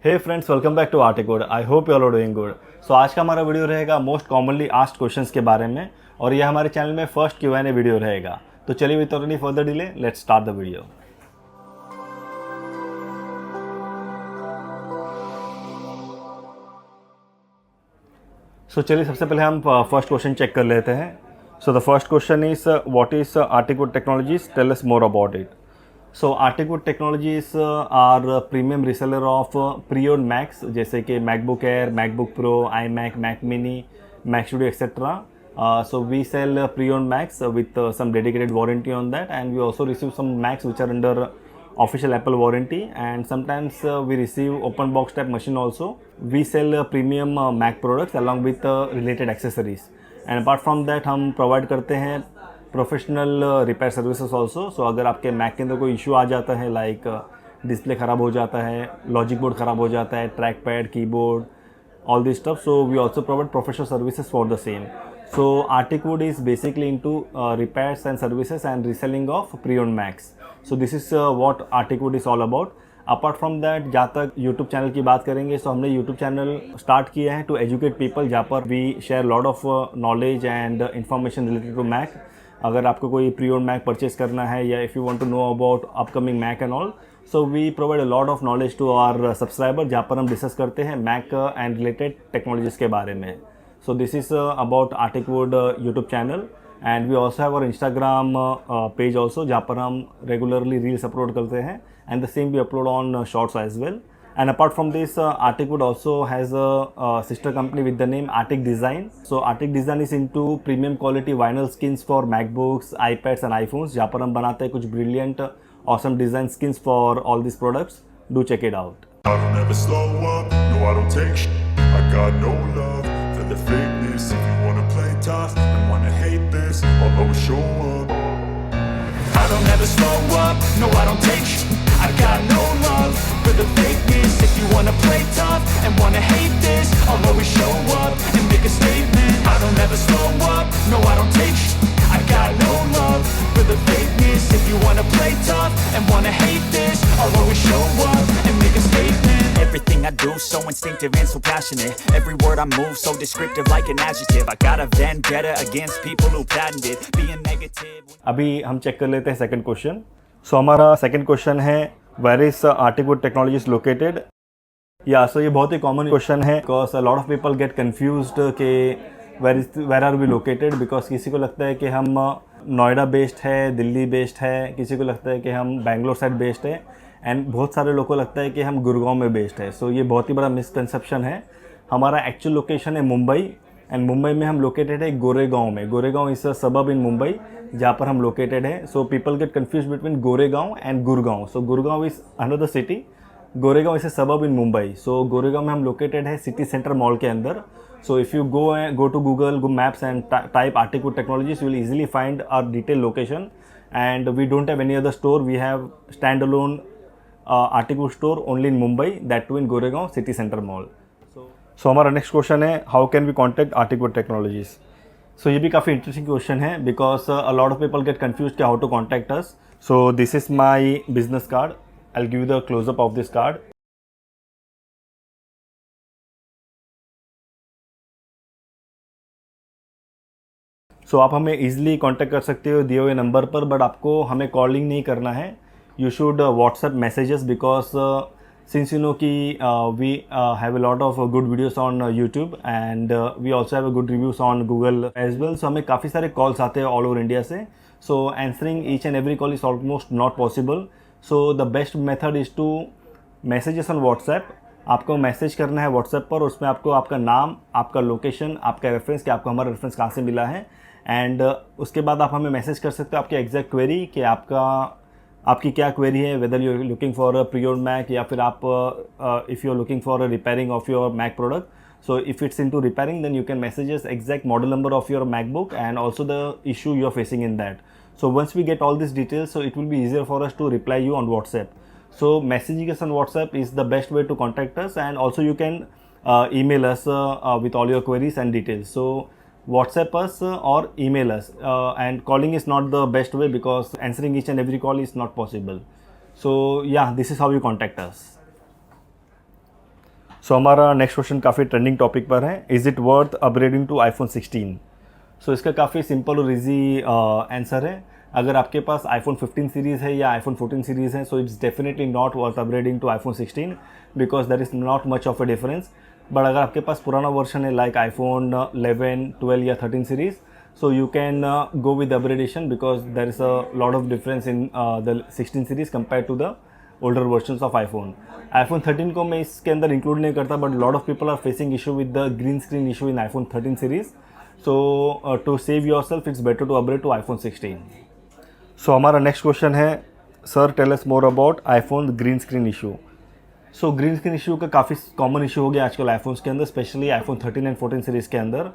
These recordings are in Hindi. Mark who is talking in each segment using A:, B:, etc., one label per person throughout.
A: Hey friends, welcome back to Articode. I hope you all are doing good. So आज का हमारा वीडियो रहेगा मोस्ट कॉमनली आस्क्ड क्वेश्चंस के बारे में, और ये हमारे चैनल में फर्स्ट Q&A वीडियो रहेगा। तो चलिए without any further delay let's start the video. So चलिए सबसे पहले हम फर्स्ट क्वेश्चन चेक कर लेते हैं। So the first question is what is Articode Technologies, tell us more about it. So Articode Technologies are premium reseller of pre-owned Macs, जैसे कि MacBook Air, MacBook Pro, iMac, Mac mini, Mac Studio etcetera. So we sell pre-owned Macs with some dedicated warranty on that, and we also receive some Macs which are under official Apple warranty, and sometimes we receive open box type machine also. We sell premium Mac products along with related accessories, and apart from that हम provide करते हैं प्रोफेशनल रिपेयर सर्विसेज ऑल्सो। सो अगर आपके मैक के अंदर कोई इशू आ जाता है, लाइक डिस्प्ले ख़राब हो जाता है, लॉजिक बोर्ड ख़राब हो जाता है, track pad, keyboard, all this stuff, so we also provide professional services for the same. So Articwood is basically into repairs and services and reselling of pre-owned Macs. So this is what Articwood is all about. Apart from that, जहाँ तक यूट्यूब चैनल की बात करेंगे, तो हमने यूट्यूब चैनल स्टार्ट किया है टू एजुकेट पीपल, जहाँ पर we share lot of knowledge and information related to Mac. अगर आपको कोई प्री ओन्ड मैक परचेज करना है, या if you want to know about upcoming Mac and all, so we provide a lot of knowledge to our subscriber, जहाँ पर हम डिस्कस करते हैं मैक एंड रिलेटेड टेक्नोलॉजीज़ के बारे में। So this is about Articwood YouTube channel, and we also have our Instagram page also, जहाँ पर हम रेगुलरली रील्स अपलोड करते हैं, and the same we upload on shorts as well. And apart from this, Articwood also has a sister company with the name Artic Design. So Artic Design is into premium quality vinyl skins for MacBooks, iPads and iPhones, जहाँ पर हम बनाते हैं कुछ brilliant awesome design skins for all these products. Do check it out.
B: I don't ever slow up, no I don't take shit. I got no love for the fakeness. If you wanna play tough and wanna hate this, I'll always show up. I don't ever slow up, no I don't take shit. I got no love for the fakeness. If you wanna play tough and wanna hate this, I'll always show up and make a statement. I don't ever slow up, no I don't take shit. I got no love for the fakeness. If you wanna play tough and wanna hate this, I'll always show up and make a statement.
C: Everything I do so instinctive and so passionate. Every word I move so descriptive like an adjective. I got a vendetta against people who patented being negative.
A: अभी हम चेक कर लेते हैं सेकंड क्वेश्चन। सो हमारा सेकंड क्वेश्चन है, where is Articwood Technologies located. या सो ये बहुत ही कॉमन क्वेश्चन है, because a lot of people get confused कि where are we located. Because किसी को लगता है कि हम नोएडा बेस्ड है, दिल्ली बेस्ड है, किसी को लगता है कि हम बैंगलोर साइड बेस्ड है, एंड बहुत सारे लोगों को लगता है कि हम गुड़गांव में बेस्ड है। सो ये बहुत ही बड़ा मिसकंसेप्शन है। हमारा एक्चुअल लोकेशन है मुंबई, एंड मुंबई में हम लोकेटेड है गोरेगांव में। गोरेगांव इज अ सबब इन मुंबई, जहाँ पर हम लोकेटेड है। So people get confuse between Goregaon and Gurgaon. So Gurgaon is another city, Goregaon is a सबब इन मुंबई। सो गोरेगांव में हम लोकेटेड है सिटी सेंटर मॉल के अंदर। So if you go to Google Maps and type Articwood Technologies, you will easily find our detailed location. And we don't have any other store. We have standalone Articwood store only in Mumbai, that too in Goregaon City Center Mall. So हमारा नेक्स्ट क्वेश्चन है, how can we contact Articwood Technologies. So ये भी काफ़ी इंटरेस्टिंग क्वेश्चन है, because a lot of people get confuse कि how to contact us. So this is my business card, I will give you the closeup of this card. So आप हमें ईजिली कॉन्टैक्ट कर सकते हो दिए हुए नंबर पर, बट आपको हमें कॉलिंग नहीं करना है। You should WhatsApp messages, because since you know ki we have a lot of good videos on YouTube, and we also have a good reviews on Google as well. So हमें काफ़ी सारे calls आते हैं all over India से. So answering each and every call is almost not possible. So the best method is to messages on WhatsApp. आपको मैसेज करना है WhatsApp पर, उसमें आपको आपका नाम, आपका लोकेशन, आपका रेफरेंस कि आपको हमारा रेफरेंस कहाँ से मिला है, एंड उसके बाद आप हमें मैसेज कर सकते हो आपकी एग्जैक्ट क्वेरी कि आपकी क्या क्वेरी है, whether you are looking for a pre-owned Mac, या फिर आप if you are looking for a repairing of your Mac product. So if it's into repairing, then you can message us exact model number of your MacBook and also the issue you are facing in that. So once we get all these details, so it will be easier for us to reply you on WhatsApp. So messaging us on WhatsApp is the best way to contact us, and also you can email us with all your queries and details. So WhatsApp us or email us, and calling is not the best way because answering each and every call is not possible. So yeah, this is how you contact us. So हमारा नेक्स्ट क्वेश्चन काफ़ी ट्रेंडिंग टॉपिक पर है, is it worth upgrading to iPhone 16? So इसका काफ़ी सिंपल और इजी आंसर है। अगर आपके पास iPhone 15 सीरीज़ है या iPhone 14 सीरीज़ है, so it's definitely not worth upgrading to iPhone 16 because there is not much of a difference. But अगर आपके पास पुराना वर्जन है लाइक iPhone 11, 12 या 13 series, so you can go with the upgradation because there is a lot of difference in the 16 series compared to the older versions of iPhone 13 को मैं इसके अंदर इंक्लूड नहीं करता, but lot of people are facing issue with the green screen issue in iPhone 13 series. So to save yourself it's better to upgrade to iPhone 16। So हमारा नेक्स्ट क्वेश्चन है, sir tell us more about iPhone green screen issue. So green screen issue का काफ़ी कॉमन इशू हो गया आजकल आईफोन्स के अंदर, स्पेशली iPhone 13 एंड 14 सीरीज़ के अंदर।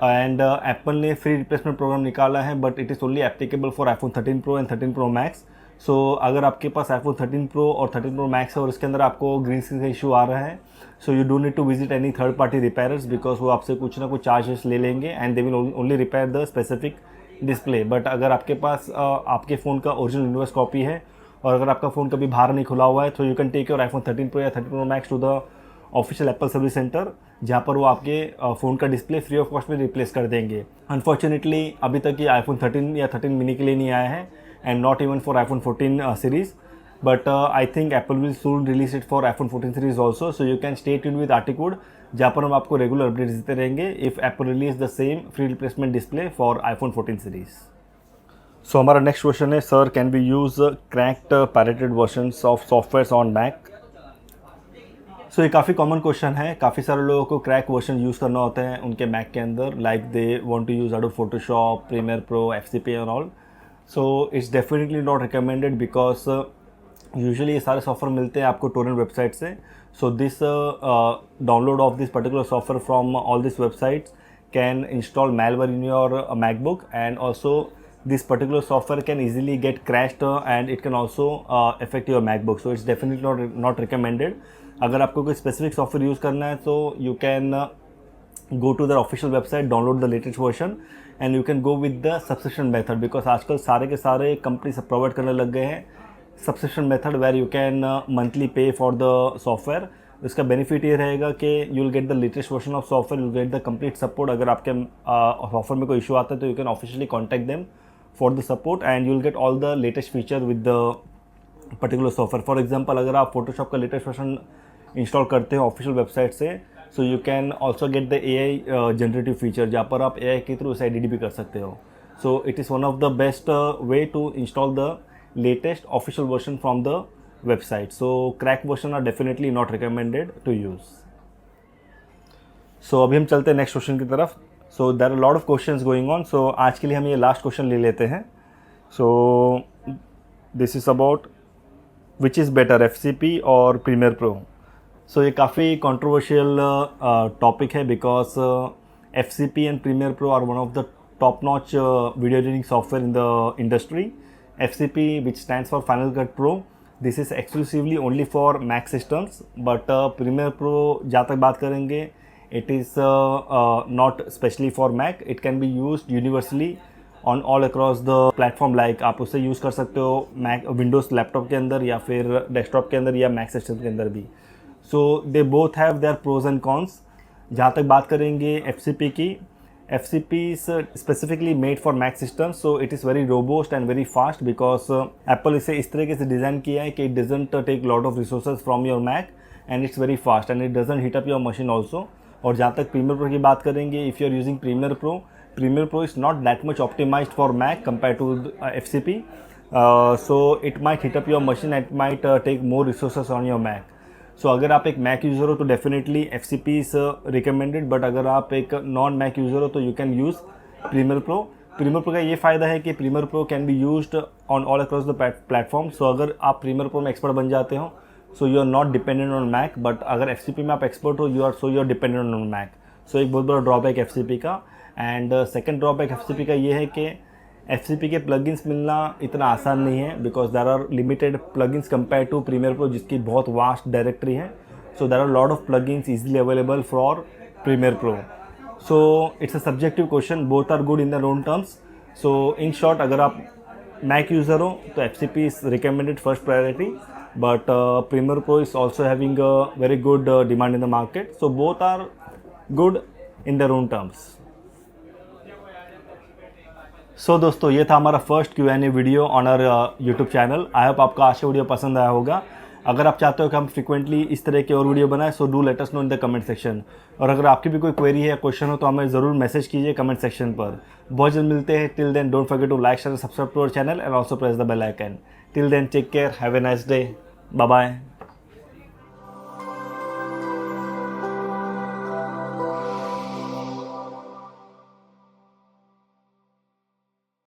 A: एंड एप्पल ने फ्री रिप्लेसमेंट प्रोग्राम निकाला है, but it is only applicable for iPhone 13 Pro and 13 Pro Max। सो अगर आपके पास iPhone 13 Pro और 13 Pro Max है और इसके अंदर आपको ग्रीन स्क्रीन का इशू आ रहा है, so you don't need to visit any third party repairers because वो आपसे कुछ ना कुछ चार्जेस ले लेंगे and they will only repair the specific display. But अगर आपके पास आपके फ़ोन का ओरिजिनल यूनिवर्स कॉपी है और अगर आपका फ़ोन कभी बाहर नहीं खुला हुआ है, तो you can take your iPhone 13 Pro या 13 Pro Max to the official Apple service centre, जहाँ पर वो आपके फ़ोन का डिस्प्ले फ्री ऑफ कॉस्ट में रिप्लेस कर देंगे। अनफॉर्चुनेटली अभी तक ये iPhone 13 या 13 mini के लिए नहीं आया है and not even for iPhone 14 series, but I think Apple will soon release it for iPhone 14 series also. So you can stay tune with Articode, जहाँ पर हम आपको रेगुलर अपडेट्स देते रहेंगे if Apple release the same free replacement display for iPhone 14 series. So हमारा नेक्स्ट क्वेश्चन है, sir can we use cracked pirated versions of software on Mac? So ये काफ़ी कॉमन क्वेश्चन है। काफ़ी सारे लोगों को क्रैक वर्जन यूज़ करना होता है उनके मैक के अंदर, like they want to use Adobe Photoshop, Premiere Pro, FCP and all. So it's definitely not recommended because usually ये सारे सॉफ्टवेयर मिलते हैं आपको टोरेंट वेबसाइट से। So this download of this particular software from all this websites can install malware in your MacBook, and also this particular software can easily get crashed and it can also affect your MacBook. So it's definitely not recommended. अगर आपको कोई स्पेसिफिक सॉफ्टवेयर यूज़ करना है तो you can go to the official website, download the latest version and you can go with the subscription method, because आजकल सारे के सारे कंपनी सब प्रोवाइड करने लग गए हैं subscription method where you can monthly pay for the software. इसका बेनिफिट ये रहेगा कि you will get the latest version of software, you get the complete support. अगर आपके सॉफ्टवेयर में कोई इशू आता है तो you can officially contact them for the support and you will get all the latest feature with the particular software. For example, अगर आप फोटोशॉप का लेटेस्ट वर्जन इंस्टॉल करते हो ऑफिशियल वेबसाइट से, सो you can also get the AI generative feature, जहाँ पर आप AI के थ्रू उसे एडिट भी कर सकते हो। So it is one of the best way to install the latest official version from the website. So crack version are definitely not recommended to use. So अभी हम चलते हैं नेक्स्ट क्वेश्चन की तरफ। So there are lot of questions going on, so आज के लिए हम ये लास्ट क्वेश्चन ले लेते हैं। So this is about which is better, FCP और प्रीमियर प्रो। सो ये काफ़ी कंट्रोवर्शियल टॉपिक है because FCP and Premiere Pro are one of the top notch video editing software in the industry. FCP which stands for Final Cut Pro, this is exclusively only for Mac systems, but Premiere Pro जहाँ तक बात करेंगे it is not specially for Mac, it can be used universally on all across the platform. Like आप उसे यूज़ कर सकते हो मैक विंडोज़ लैपटॉप के अंदर या फिर डेस्कटॉप के अंदर या मैक सिस्टम के अंदर भी। So they both have their pros and cons. जहाँ तक बात करेंगे FCP की, FCP is specifically made for Mac systems, so it is very robust and very fast because Apple इसे इस तरीके से डिज़ाइन किया है कि it doesn't take lot of resources from your Mac and it's very fast and it doesn't heat up your machine also. और जहाँ तक Premiere Pro की बात करेंगे, if you are using Premiere Pro is not that much optimized for Mac compared to FCP, so it might heat up your machine and it might take more resources on your Mac. सो अगर आप एक मैक यूज़र हो तो definitely FCP is recommended, but अगर आप एक नॉन मैक यूज़र हो तो you can use Premiere Pro. Premiere Pro का ये फ़ायदा है कि Premiere Pro can be used on all across the platform. So अगर आप प्रीमियर प्रो में एक्सपर्ट बन जाते हो, so you are not dependent on Mac, but अगर FCP में आप एक्सपर्ट हो, you are dependent on Mac. So एक बहुत बड़ा ड्रॉबैक FCP का। एंड सेकेंड ड्रॉबैक FCP का ये है कि FCP के प्लगइन्स मिलना इतना आसान नहीं है because there are limited plugins compare to Premiere Pro जिसकी बहुत वास्ट डायरेक्टरी है। So there are lot of plugins easily available for Premiere Pro. So it's a subjective question, both are good in their own terms. So in short, अगर आप मैक यूज़र हो तो FCP is recommended first priority, but Premiere Pro is also having a very good demand in the market. So both are good in their own terms. So दोस्तों ये था हमारा first Q&A video on our YouTube channel. I hope आपको आज का वीडियो पसंद आया होगा. अगर आप चाहते हो कि हम फ्रिक्वेंटली इस तरह के और वीडियो बनाएं, so do let us know in the comment section. और अगर आपकी भी कोई क्वेरी है या क्वेश्चन हो तो हमें ज़रूर मैसेज कीजिए कमेंट सेक्शन पर. बहुत जल्द मिलते हैं. Till then don't forget to like share subscribe to our channel and also press the bell icon. Till then take care, have a nice day, bye bye.